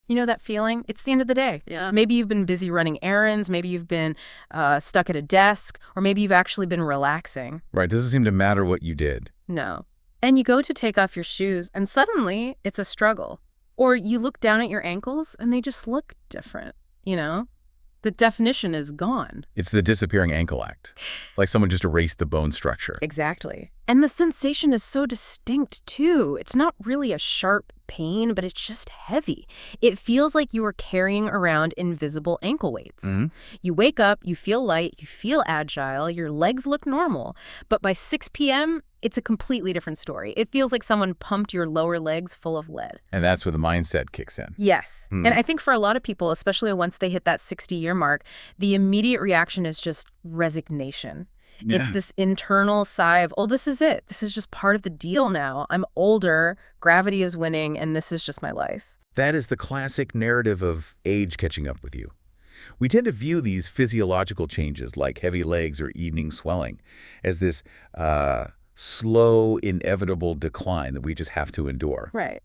You know that feeling? It's the end of the day. Yeah. Maybe you've been busy running errands, maybe you've been stuck at a desk, or maybe you've actually been relaxing. Right. Doesn't seem to matter what you did. No. And you go to take off your shoes, and suddenly it's a struggle. Or you look down at your ankles, and they just look different, you know? The definition is gone. It's the disappearing ankle act. Like someone just erased the bone structure. Exactly. And the sensation is so distinct, too. It's not really a sharp pain, but it's just heavy. It feels like you are carrying around invisible ankle weights. Mm-hmm. You wake up, you feel light, you feel agile, your legs look normal. But by 6 p.m., it's a completely different story. It feels like someone pumped your lower legs full of lead. And that's where the mindset kicks in. Yes. And I think for a lot of people, especially once they hit that 60-year mark, the immediate reaction is just resignation. Yeah. It's this internal sigh of, oh, this is it. This is just part of the deal now. I'm older, gravity is winning, and this is just my life. That is the classic narrative of age catching up with you. We tend to view these physiological changes like heavy legs or evening swelling as this slow, inevitable decline that we just have to endure. Right.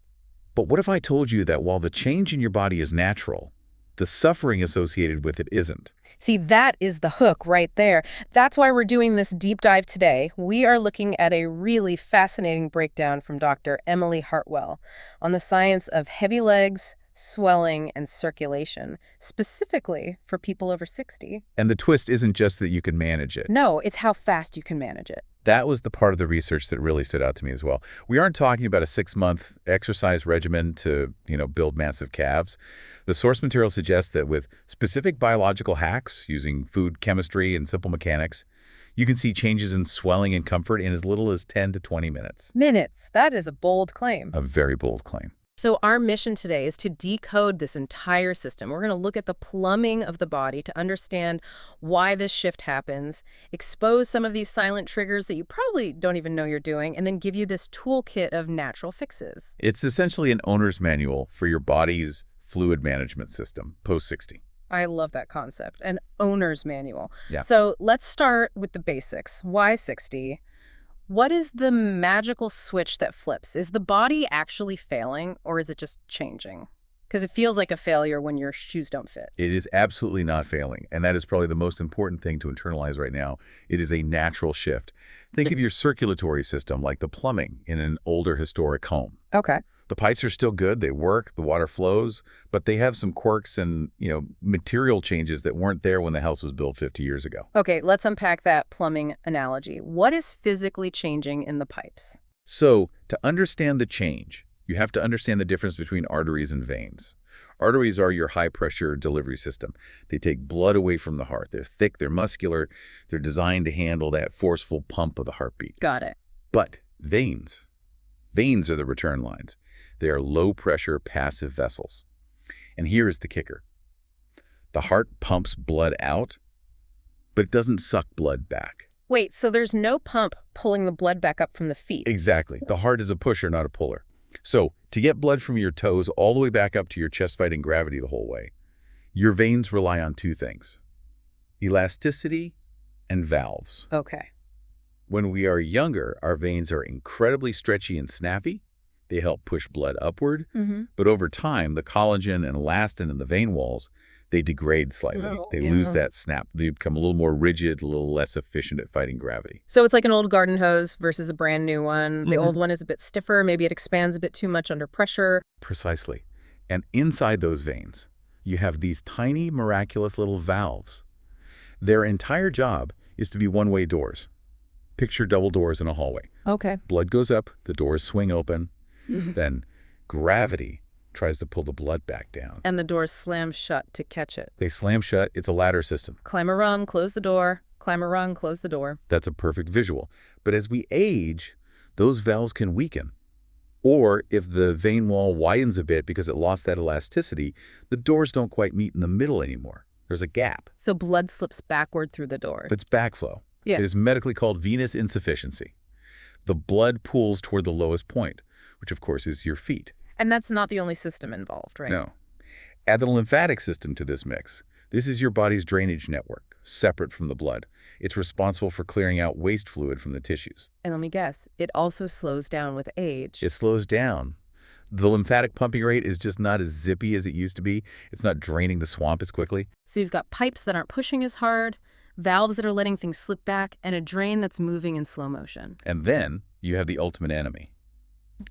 But what if I told you that while the change in your body is natural, the suffering associated with it isn't? See, that is the hook right there. That's why we're doing this deep dive today. We are looking at a really fascinating breakdown from Dr. Emily Hartwell on the science of heavy legs, swelling, and circulation, specifically for people over 60. And the twist isn't just that you can manage it. No, it's how fast you can manage it. That was the part of the research that really stood out to me as well. We aren't talking about a 6-month exercise regimen to, build massive calves. The source material suggests that with specific biological hacks using food chemistry and simple mechanics, you can see changes in swelling and comfort in as little as 10 to 20 minutes. Minutes. That is a bold claim. A very bold claim. So our mission today is to decode this entire system. We're going to look at the plumbing of the body to understand why this shift happens, expose some of these silent triggers that you probably don't even know you're doing, and then give you this toolkit of natural fixes. It's essentially an owner's manual for your body's fluid management system post-60. I love that concept, an owner's manual. Yeah. So let's start with the basics. Why 60? What is the magical switch that flips? Is the body actually failing, or is it just changing? Because it feels like a failure when your shoes don't fit. It is absolutely not failing, and that is probably the most important thing to internalize right now. It is a natural shift. Think of your circulatory system like the plumbing in an older historic home. Okay. The pipes are still good, they work, the water flows, but they have some quirks and, material changes that weren't there when the house was built 50 years ago. Okay, let's unpack that plumbing analogy. What is physically changing in the pipes? So, to understand the change, you have to understand the difference between arteries and veins. Arteries are your high-pressure delivery system. They take blood away from the heart. They're thick, they're muscular, they're designed to handle that forceful pump of the heartbeat. Got it. But veins are the return lines. They are low-pressure, passive vessels. And here is the kicker. The heart pumps blood out, but it doesn't suck blood back. Wait, so there's no pump pulling the blood back up from the feet? Exactly. The heart is a pusher, not a puller. So, to get blood from your toes all the way back up to your chest fighting gravity the whole way, your veins rely on two things: elasticity and valves. Okay. When we are younger, our veins are incredibly stretchy and snappy. They help push blood upward. But over time, the collagen and elastin in the vein walls, they degrade slightly. They lose that snap. They become a little more rigid, a little less efficient at fighting gravity. So it's like an old garden hose versus a brand new one. The old one is a bit stiffer. Maybe it expands a bit too much under pressure. Precisely. And inside those veins, you have these tiny, miraculous little valves. Their entire job is to be one-way doors. Picture double doors in a hallway. Okay. Blood goes up, the doors swing open. Then gravity tries to pull the blood back down. And the doors slam shut to catch it. They slam shut. It's a ladder system. Climb a rung, close the door. Climb a rung, close the door. That's a perfect visual. But as we age, those valves can weaken. Or if the vein wall widens a bit because it lost that elasticity, the doors don't quite meet in the middle anymore. There's a gap. So blood slips backward through the door. It's backflow. Yeah. It is medically called venous insufficiency. The blood pools toward the lowest point, which of course is your feet. And that's not the only system involved, right? No. Add the lymphatic system to this mix. This is your body's drainage network, separate from the blood. It's responsible for clearing out waste fluid from the tissues. And let me guess, it also slows down with age. It slows down. The lymphatic pumping rate is just not as zippy as it used to be. It's not draining the swamp as quickly. So you've got pipes that aren't pushing as hard, valves that are letting things slip back, and a drain that's moving in slow motion. And then you have the ultimate enemy,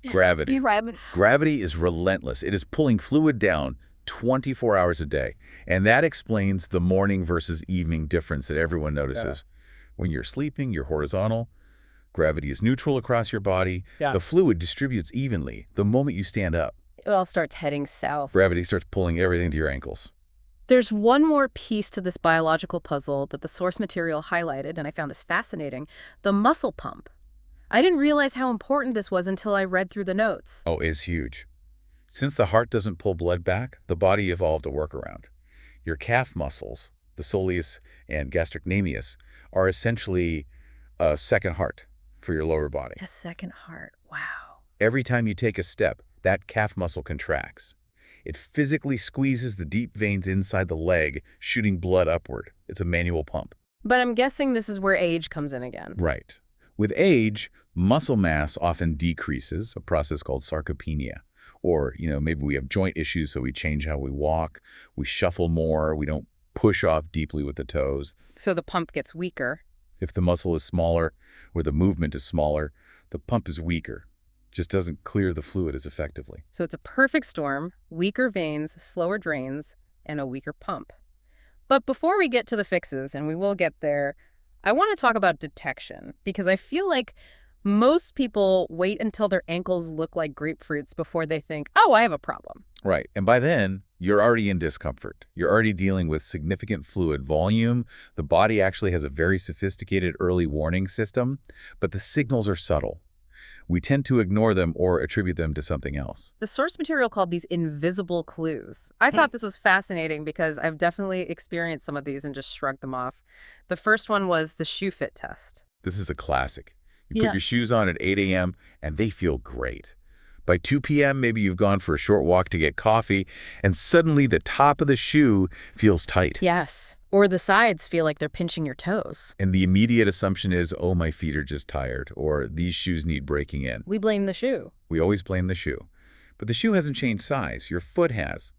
gravity. Right. Gravity is relentless. It is pulling fluid down 24 hours a day. And that explains the morning versus evening difference that everyone notices. When you're sleeping, you're horizontal. Gravity is neutral across your body. The fluid distributes evenly the moment you stand up. It all starts heading south. Gravity starts pulling everything to your ankles. There's one more piece to this biological puzzle that the source material highlighted, and I found this fascinating: the muscle pump. I didn't realize how important this was until I read through the notes. Oh, it's huge. Since the heart doesn't pull blood back, the body evolved a workaround. Your calf muscles, the soleus and gastrocnemius, are essentially a second heart for your lower body. A second heart. Wow. Every time you take a step, that calf muscle contracts. It physically squeezes the deep veins inside the leg, shooting blood upward. It's a manual pump. But I'm guessing this is where age comes in again. Right. With age, muscle mass often decreases, a process called sarcopenia. Or, maybe we have joint issues, so we change how we walk, we shuffle more, we don't push off deeply with the toes. So the pump gets weaker. If the muscle is smaller or the movement is smaller, the pump is weaker. Just doesn't clear the fluid as effectively. So it's a perfect storm: weaker veins, slower drains, and a weaker pump. But before we get to the fixes, and we will get there, I want to talk about detection, because I feel like most people wait until their ankles look like grapefruits before they think, oh, I have a problem. Right. And by then, you're already in discomfort. You're already dealing with significant fluid volume. The body actually has a very sophisticated early warning system, but the signals are subtle. We tend to ignore them or attribute them to something else. The source material called these invisible clues. I thought this was fascinating because I've definitely experienced some of these and just shrugged them off. The first one was the shoe fit test. This is a classic. You put your shoes on at 8 a.m. and they feel great. By 2 p.m., maybe you've gone for a short walk to get coffee, and suddenly the top of the shoe feels tight. Yes. Or the sides feel like they're pinching your toes. And the immediate assumption is, oh, my feet are just tired, or these shoes need breaking in. We blame the shoe. We always blame the shoe. But the shoe hasn't changed size. Your foot has.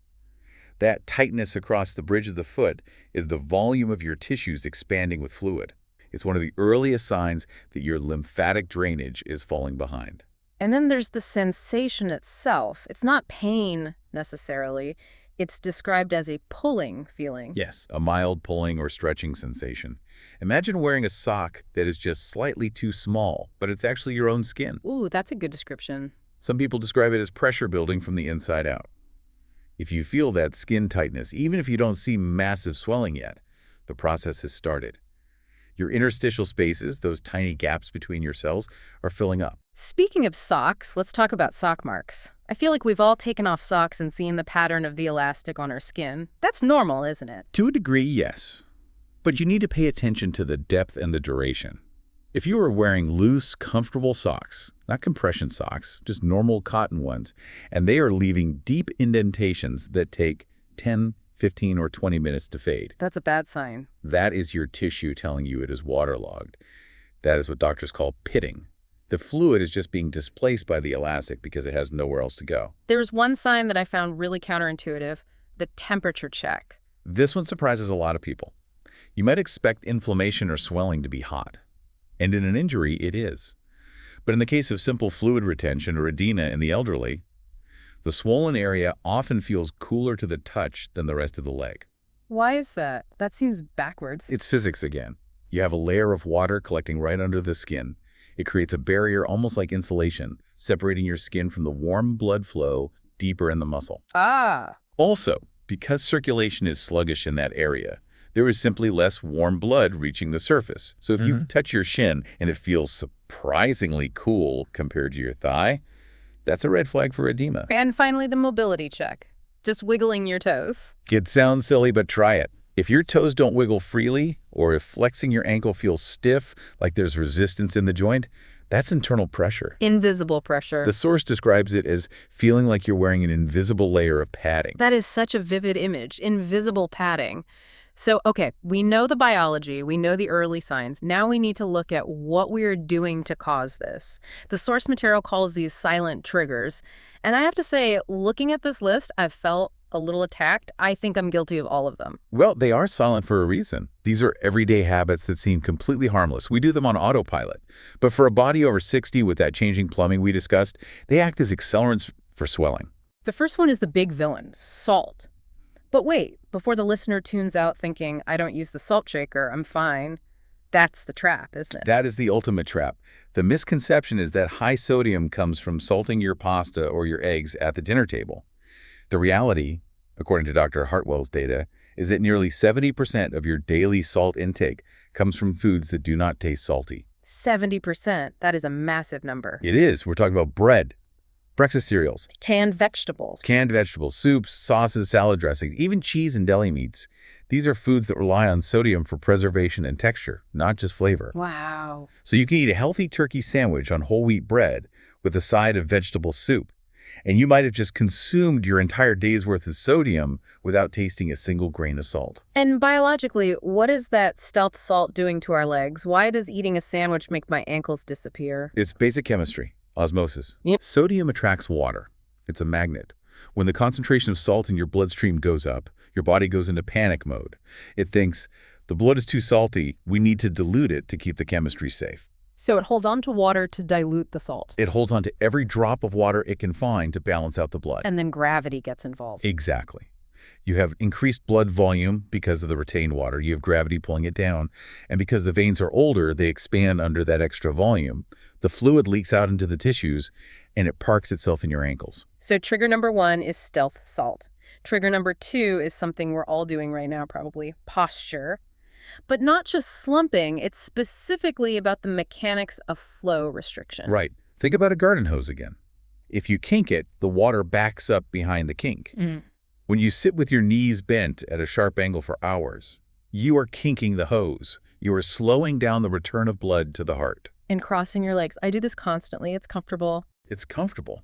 That tightness across the bridge of the foot is the volume of your tissues expanding with fluid. It's one of the earliest signs that your lymphatic drainage is falling behind. And then there's the sensation itself. It's not pain, necessarily. It's described as a pulling feeling. Yes, a mild pulling or stretching sensation. Imagine wearing a sock that is just slightly too small, but it's actually your own skin. Ooh, that's a good description. Some people describe it as pressure building from the inside out. If you feel that skin tightness, even if you don't see massive swelling yet, the process has started. Your interstitial spaces, those tiny gaps between your cells, are filling up. Speaking of socks, let's talk about sock marks. I feel like we've all taken off socks and seen the pattern of the elastic on our skin. That's normal, isn't it? To a degree, yes. But you need to pay attention to the depth and the duration. If you are wearing loose, comfortable socks, not compression socks, just normal cotton ones, and they are leaving deep indentations that take 10, 15, or 20 minutes to fade. That's a bad sign. That is your tissue telling you it is waterlogged. That is what doctors call pitting. The fluid is just being displaced by the elastic because it has nowhere else to go. There's one sign that I found really counterintuitive: the temperature check. This one surprises a lot of people. You might expect inflammation or swelling to be hot. And in an injury, it is. But in the case of simple fluid retention or edema in the elderly, the swollen area often feels cooler to the touch than the rest of the leg. Why is that? That seems backwards. It's physics again. You have a layer of water collecting right under the skin. It creates a barrier almost like insulation, separating your skin from the warm blood flow deeper in the muscle. Ah. Also, because circulation is sluggish in that area, there is simply less warm blood reaching the surface. So if you touch your shin and it feels surprisingly cool compared to your thigh, that's a red flag for edema. And finally, the mobility check. Just wiggling your toes. It sounds silly, but try it. If your toes don't wiggle freely, or if flexing your ankle feels stiff, like there's resistance in the joint, that's internal pressure. Invisible pressure. The source describes it as feeling like you're wearing an invisible layer of padding. That is such a vivid image. Invisible padding. So, okay, we know the biology, we know the early signs. Now we need to look at what we are doing to cause this. The source material calls these silent triggers. And I have to say, looking at this list, I've felt a little attacked. I think I'm guilty of all of them. Well, they are silent for a reason. These are everyday habits that seem completely harmless. We do them on autopilot. But for a body over 60 with that changing plumbing we discussed, they act as accelerants for swelling. The first one is the big villain, salt. But wait, before the listener tunes out thinking, I don't use the salt shaker, I'm fine, that's the trap, isn't it? That is the ultimate trap. The misconception is that high sodium comes from salting your pasta or your eggs at the dinner table. The reality, according to Dr. Hartwell's data, is that nearly 70% of your daily salt intake comes from foods that do not taste salty. 70%, that is a massive number. It is. We're talking about bread, breakfast cereals, Canned vegetables. soups, sauces, salad dressings, even cheese and deli meats. These are foods that rely on sodium for preservation and texture, not just flavor. Wow. So you can eat a healthy turkey sandwich on whole wheat bread with a side of vegetable soup, and you might have just consumed your entire day's worth of sodium without tasting a single grain of salt. And biologically, what is that stealth salt doing to our legs? Why does eating a sandwich make my ankles disappear? It's basic chemistry, osmosis. Yep. Sodium attracts water. It's a magnet. When the concentration of salt in your bloodstream goes up, your body goes into panic mode. It thinks, the blood is too salty, we need to dilute it to keep the chemistry safe. So it holds on to water to dilute the salt. It holds on to every drop of water it can find to balance out the blood. And then gravity gets involved. Exactly. You have increased blood volume because of the retained water. You have gravity pulling it down. And because the veins are older, they expand under that extra volume. The fluid leaks out into the tissues, and it parks itself in your ankles. So trigger number 1 is stealth salt. Trigger number 2 is something we're all doing right now, probably, posture. But not just slumping, it's specifically about the mechanics of flow restriction. Right. Think about a garden hose again. If you kink it, the water backs up behind the kink. When you sit with your knees bent at a sharp angle for hours, you are kinking the hose. You are slowing down the return of blood to the heart. And crossing your legs. I do this constantly. It's comfortable. It's comfortable,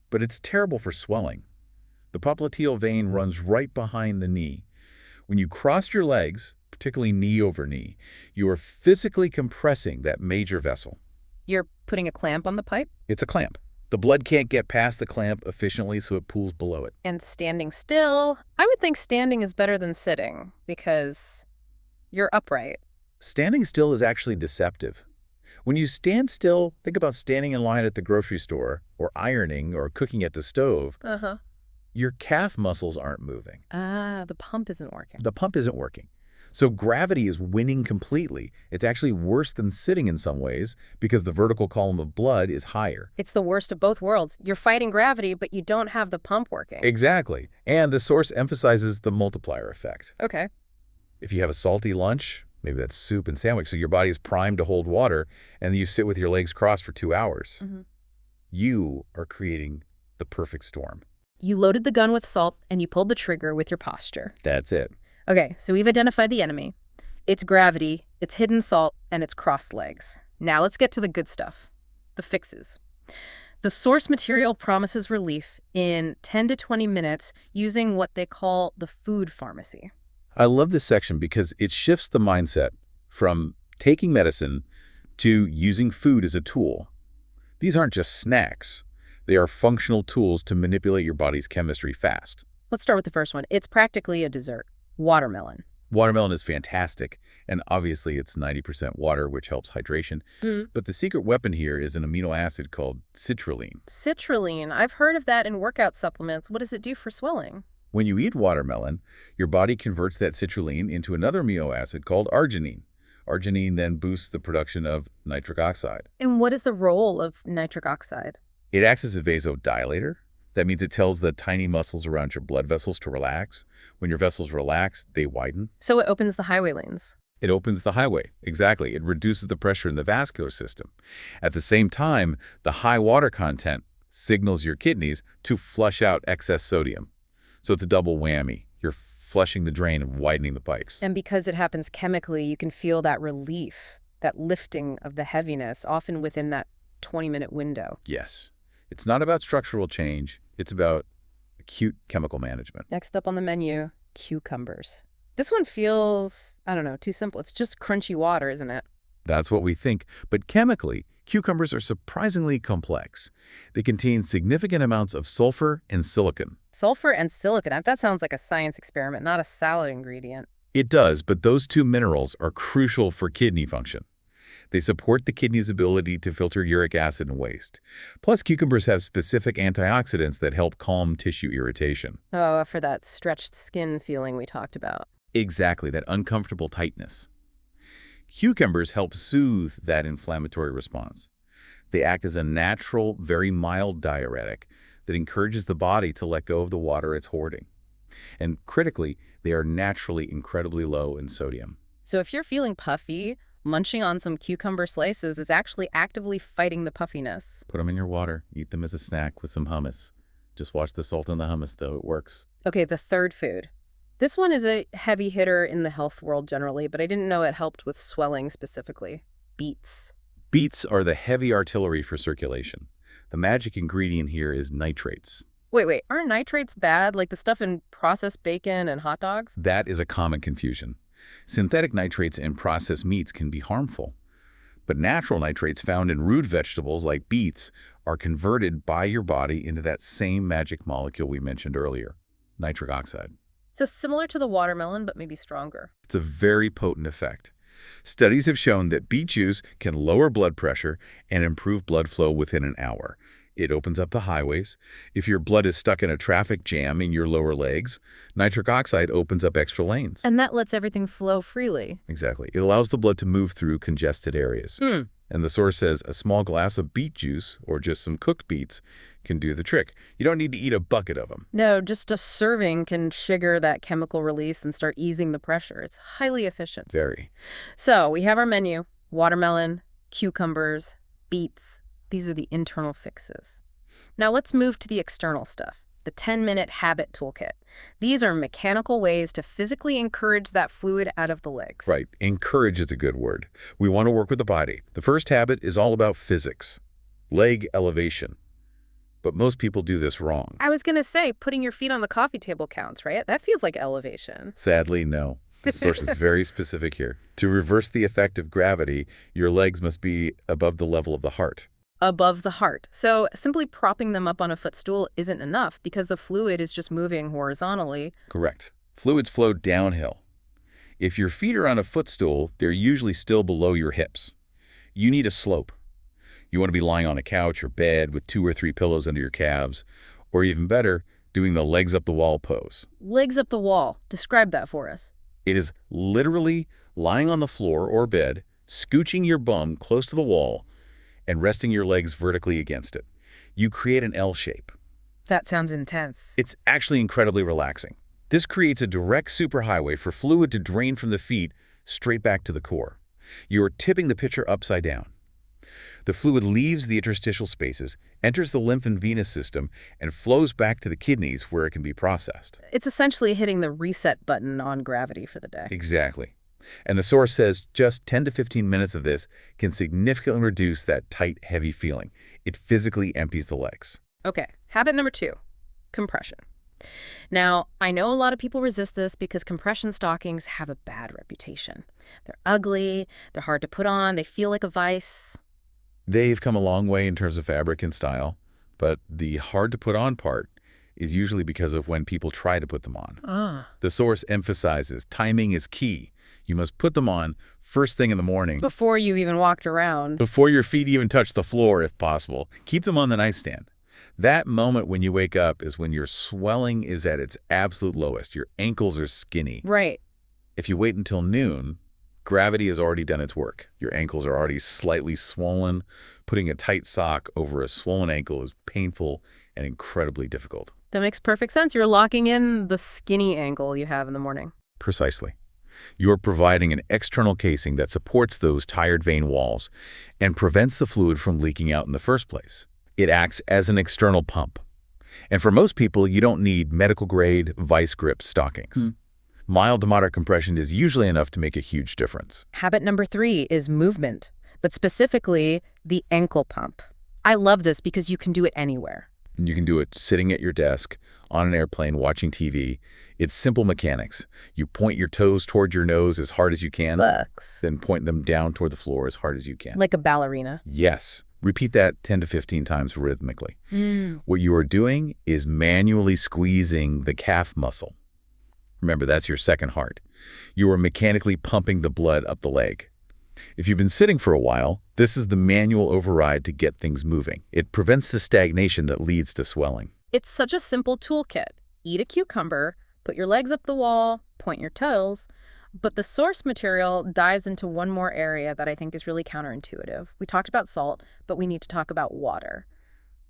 but it's terrible for swelling. The popliteal vein runs right behind the knee. When you cross your legs, particularly knee over knee, you are physically compressing that major vessel. You're putting a clamp on the pipe? It's a clamp. The blood can't get past the clamp efficiently, so it pools below it. And standing still. I would think standing is better than sitting because you're upright. Standing still is actually deceptive. When you stand still, think about standing in line at the grocery store, or ironing, or cooking at the stove. Your calf muscles aren't moving. The pump isn't working. The pump isn't working. So gravity is winning completely. It's actually worse than sitting in some ways because the vertical column of blood is higher. It's the worst of both worlds. You're fighting gravity, but you don't have the pump working. Exactly. And the source emphasizes the multiplier effect. Okay. If you have a salty lunch, maybe that's soup and sandwich, so your body is primed to hold water, and you sit with your legs crossed for 2 hours. You are creating the perfect storm. You loaded the gun with salt, and you pulled the trigger with your posture. That's it. Okay, so we've identified the enemy. It's gravity, it's hidden salt, and it's crossed legs. Now let's get to the good stuff, the fixes. The source material promises relief in 10 to 20 minutes using what they call the food pharmacy. I love this section because it shifts the mindset from taking medicine to using food as a tool. These aren't just snacks. They are functional tools to manipulate your body's chemistry fast. Let's start with the first one. It's practically a dessert. Watermelon. Watermelon is fantastic, and obviously it's 90% water, which helps hydration. But the secret weapon here is an amino acid called citrulline. Citrulline. I've heard of that in workout supplements. What does it do for swelling? When you eat watermelon, your body converts that citrulline into another amino acid called arginine. Arginine then boosts the production of nitric oxide. And what is the role of nitric oxide? It acts as a vasodilator. That means it tells the tiny muscles around your blood vessels to relax. When your vessels relax, they widen. So it opens the highway lanes. It opens the highway. Exactly. It reduces the pressure in the vascular system. At the same time, the high water content signals your kidneys to flush out excess sodium. So it's a double whammy. You're flushing the drain and widening the pipes. And because it happens chemically, you can feel that relief, that lifting of the heaviness, often within that 20-minute window. Yes. It's not about structural change. It's about acute chemical management. Next up on the menu, cucumbers. This one feels, I don't know, too simple. It's just crunchy water, isn't it? That's what we think, but chemically, cucumbers are surprisingly complex. They contain significant amounts of sulfur and silicon. Sulfur and silicon. That sounds like a science experiment, not a salad ingredient. It does, but those two minerals are crucial for kidney function. They support the kidney's ability to filter uric acid and waste. Plus, cucumbers have specific antioxidants that help calm tissue irritation. Oh, for that stretched skin feeling we talked about. Exactly, that uncomfortable tightness. Cucumbers help soothe that inflammatory response. They act as a natural, very mild diuretic that encourages the body to let go of the water it's hoarding. And critically, they are naturally incredibly low in sodium. So if you're feeling puffy, munching on some cucumber slices is actually actively fighting the puffiness. Put them in your water. Eat them as a snack with some hummus. Just watch the salt in the hummus, though. It works. Okay, the third food. This one is a heavy hitter in the health world generally, but I didn't know it helped with swelling specifically. Beets. Beets are the heavy artillery for circulation. The magic ingredient here is nitrates. Wait, aren't nitrates bad, like the stuff in processed bacon and hot dogs? That is a common confusion. Synthetic nitrates in processed meats can be harmful, but natural nitrates found in root vegetables like beets are converted by your body into that same magic molecule we mentioned earlier, nitric oxide. So similar to the watermelon, but maybe stronger. It's a very potent effect. Studies have shown that beet juice can lower blood pressure and improve blood flow within an hour. It opens up the highways. If your blood is stuck in a traffic jam in your lower legs, nitric oxide opens up extra lanes. And that lets everything flow freely. Exactly. It allows the blood to move through congested areas. And the source says a small glass of beet juice, or just some cooked beets, can do the trick. You don't need to eat a bucket of them. No, just a serving can trigger that chemical release and start easing the pressure. It's highly efficient. Very. So we have our menu: watermelon, cucumbers, beets. These are the internal fixes. Now let's move to the external stuff, the 10-minute habit toolkit. These are mechanical ways to physically encourage that fluid out of the legs. Right. Encourage is a good word. We want to work with the body. The first habit is all about physics, leg elevation. But most people do this wrong. I was going to say, putting your feet on the coffee table counts, right? That feels like elevation. Sadly, no. The source is very specific here. To reverse the effect of gravity, your legs must be above the level of the heart. Above the heart. So simply propping them up on a footstool isn't enough because the fluid is just moving horizontally. Correct. Fluids flow downhill. If your feet are on a footstool, they're usually still below your hips. You need a slope. You want to be lying on a couch or bed with 2 or 3 pillows under your calves, or even better, doing the legs up the wall pose. Legs up the wall. Describe that for us. It is literally lying on the floor or bed, scooching your bum close to the wall, and resting your legs vertically against it. You create an L shape. That sounds intense. It's actually incredibly relaxing. This creates a direct superhighway for fluid to drain from the feet straight back to the core. You are tipping the pitcher upside down. The fluid leaves the interstitial spaces, enters the lymph and venous system, and flows back to the kidneys where it can be processed. It's essentially hitting the reset button on gravity for the day. Exactly. And the source says just 10 to 15 minutes of this can significantly reduce that tight, heavy feeling. It physically empties the legs. Okay, habit number 2, compression. Now, I know a lot of people resist this because compression stockings have a bad reputation. They're ugly, they're hard to put on, they feel like a vice. They've come a long way in terms of fabric and style, but the hard to put on part is usually because of when people try to put them on. The source emphasizes timing is key. You must put them on first thing in the morning. Before you even walked around. Before your feet even touch the floor, if possible. Keep them on the nightstand. That moment when you wake up is when your swelling is at its absolute lowest. Your ankles are skinny. Right. If you wait until noon, gravity has already done its work. Your ankles are already slightly swollen. Putting a tight sock over a swollen ankle is painful and incredibly difficult. That makes perfect sense. You're locking in the skinny ankle you have in the morning. Precisely. You're providing an external casing that supports those tired vein walls and prevents the fluid from leaking out in the first place. It acts as an external pump. And for most people, you don't need medical-grade vice grip stockings. Mild to moderate compression is usually enough to make a huge difference. Habit number 3 is movement, but specifically the ankle pump. I love this because you can do it anywhere. And you can do it sitting at your desk, on an airplane, watching TV. It's simple mechanics. You point your toes toward your nose as hard as you can, Bucks. then point them down toward the floor as hard as you can. Like a ballerina. Yes. Repeat that 10 to 15 times rhythmically. Mm. What you are doing is manually squeezing the calf muscle. Remember, that's your second heart. You are mechanically pumping the blood up the leg. If you've been sitting for a while, this is the manual override to get things moving. It prevents the stagnation that leads to swelling. It's such a simple toolkit. Eat a cucumber, put your legs up the wall, point your toes. But the source material dives into one more area that I think is really counterintuitive. We talked about salt, but we need to talk about water.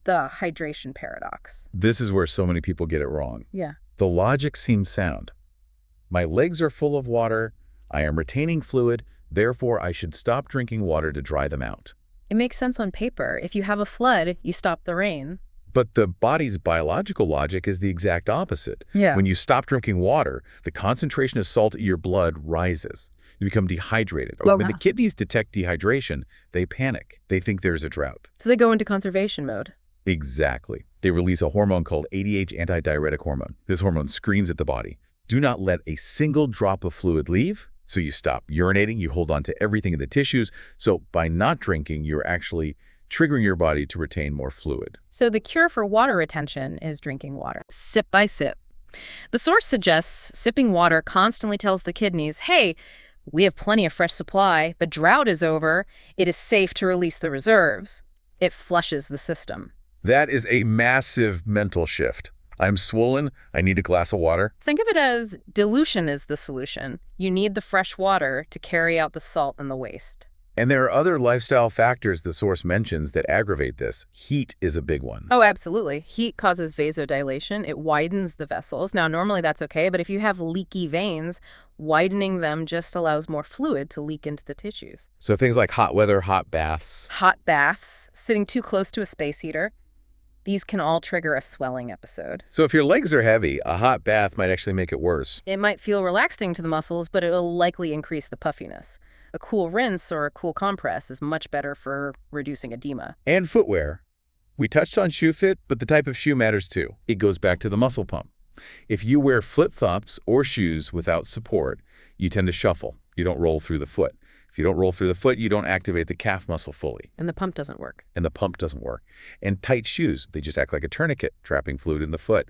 The hydration paradox. This is where so many people get it wrong. Yeah. The logic seems sound. My legs are full of water. I am retaining fluid. Therefore, I should stop drinking water to dry them out. It makes sense on paper. If you have a flood, you stop the rain. But the body's biological logic is the exact opposite. Yeah. When you stop drinking water, the concentration of salt in your blood rises. You become dehydrated. Oh, When wow. the kidneys detect dehydration, they panic. They think there's a drought. So they go into conservation mode. Exactly. They release a hormone called ADH, antidiuretic hormone. This hormone screams at the body, do not let a single drop of fluid leave. So you stop urinating, you hold on to everything in the tissues. So by not drinking, you're actually triggering your body to retain more fluid. So the cure for water retention is drinking water, sip by sip. The source suggests sipping water constantly tells the kidneys, hey, we have plenty of fresh supply, but drought is over. It is safe to release the reserves. It flushes the system. That is a massive mental shift. I'm swollen. I need a glass of water. Think of it as dilution is the solution. You need the fresh water to carry out the salt and the waste. And there are other lifestyle factors the source mentions that aggravate this. Heat is a big one. Oh, absolutely. Heat causes vasodilation. It widens the vessels. Now, normally that's okay, but if you have leaky veins, widening them just allows more fluid to leak into the tissues. So things like hot weather, hot baths. Hot baths, sitting too close to a space heater, these can all trigger a swelling episode. So if your legs are heavy, a hot bath might actually make it worse. It might feel relaxing to the muscles, but it will likely increase the puffiness. A cool rinse or a cool compress is much better for reducing edema. And footwear. We touched on shoe fit, but the type of shoe matters too. It goes back to the muscle pump. If you wear flip-flops or shoes without support, you tend to shuffle. You don't roll through the foot. If you don't roll through the foot, you don't activate the calf muscle fully. And the pump doesn't work. And the pump doesn't work. And tight shoes, they just act like a tourniquet, trapping fluid in the foot.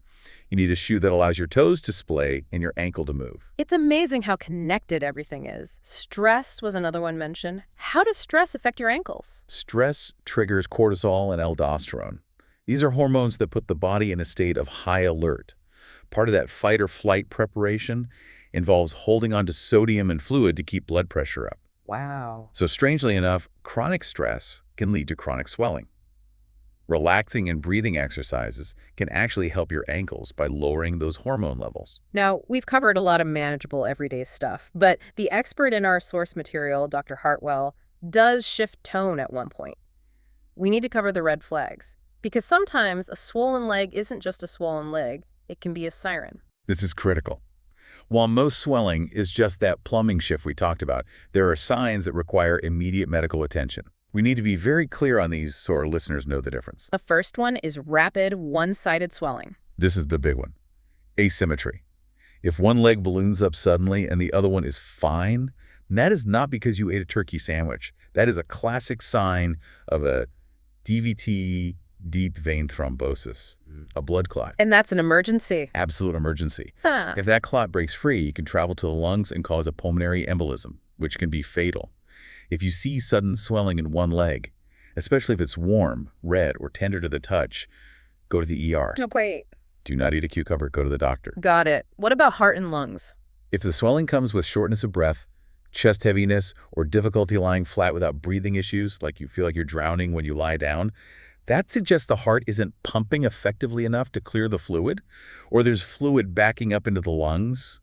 You need a shoe that allows your toes to splay and your ankle to move. It's amazing how connected everything is. Stress was another one mentioned. How does stress affect your ankles? Stress triggers cortisol and aldosterone. These are hormones that put the body in a state of high alert. Part of that fight or flight preparation involves holding on to sodium and fluid to keep blood pressure up. Wow. So strangely enough, chronic stress can lead to chronic swelling. Relaxing and breathing exercises can actually help your ankles by lowering those hormone levels. Now, we've covered a lot of manageable everyday stuff, but the expert in our source material, Dr. Hartwell, does shift tone at one point. We need to cover the red flags, because sometimes a swollen leg isn't just a swollen leg, it can be a siren. This is critical. While most swelling is just that plumbing shift we talked about, there are signs that require immediate medical attention. We need to be very clear on these so our listeners know the difference. The first one is rapid, one-sided swelling. This is the big one. Asymmetry. If one leg balloons up suddenly and the other one is fine, that is not because you ate a turkey sandwich. That is a classic sign of a DVT, deep vein thrombosis, a blood clot. And that's an emergency. Absolute emergency. Huh. If that clot breaks free, it can travel to the lungs and cause a pulmonary embolism, which can be fatal. If you see sudden swelling in one leg, especially if it's warm, red, or tender to the touch, go to the ER. Wait. Do not eat a cucumber, go to the doctor. Got it. What about heart and lungs? If the swelling comes with shortness of breath, chest heaviness, or difficulty lying flat without breathing issues, like you feel like you're drowning when you lie down, that suggests the heart isn't pumping effectively enough to clear the fluid, or there's fluid backing up into the lungs.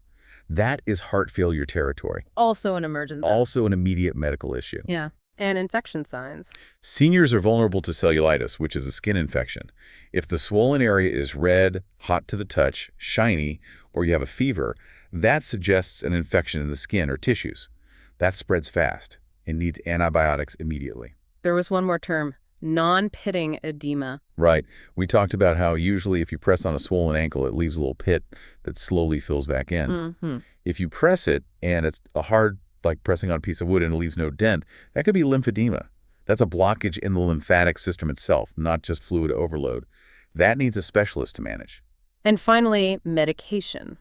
That is heart failure territory. Also an emergency. Also an immediate medical issue. Yeah. And infection signs. Seniors are vulnerable to cellulitis, which is a skin infection. If the swollen area is red, hot to the touch, shiny, or you have a fever, that suggests an infection in the skin or tissues. That spreads fast and needs antibiotics immediately. There was one more term, Non-pitting edema. Right. We talked about how usually if you press on a swollen ankle, it leaves a little pit that slowly fills back in. Mm-hmm. If you press it and it's a hard, like pressing on a piece of wood and it leaves no dent, that could be lymphedema. That's a blockage in the lymphatic system itself, not just fluid overload. That needs a specialist to manage. And finally, medication.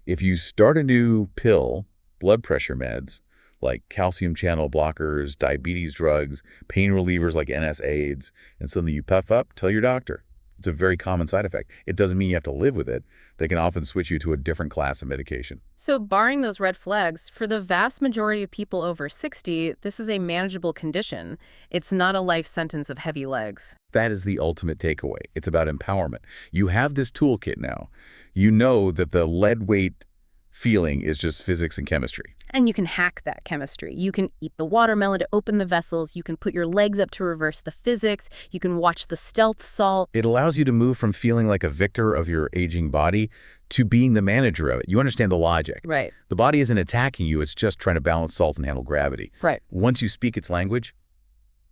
If you start a new pill, blood pressure meds, like calcium channel blockers, diabetes drugs, pain relievers like NSAIDs, and suddenly you puff up, tell your doctor. It's a very common side effect. It doesn't mean you have to live with it. They can often switch you to a different class of medication. So barring those red flags, for the vast majority of people over 60, this is a manageable condition. It's not a life sentence of heavy legs. That is the ultimate takeaway. It's about empowerment. You have this toolkit now. You know that the lead weight feeling is just physics and chemistry. And you can hack that chemistry. You can eat the watermelon to open the vessels. You can put your legs up to reverse the physics. You can watch the stealth salt. It allows you to move from feeling like a victor of your aging body to being the manager of it. You understand the logic. Right. The body isn't attacking you. It's just trying to balance salt and handle gravity. Right. Once you speak its language,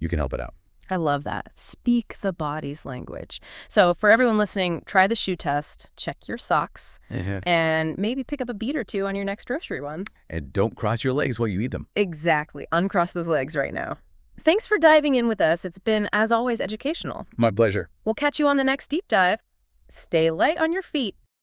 you can help it out. I love that. Speak the body's language. So for everyone listening, try the shoe test, check your socks, and maybe pick up a beet or two on your next grocery run. And don't cross your legs while you eat them. Exactly. Uncross those legs right now. Thanks for diving in with us. It's been, as always, educational. My pleasure. We'll catch you on the next deep dive. Stay light on your feet.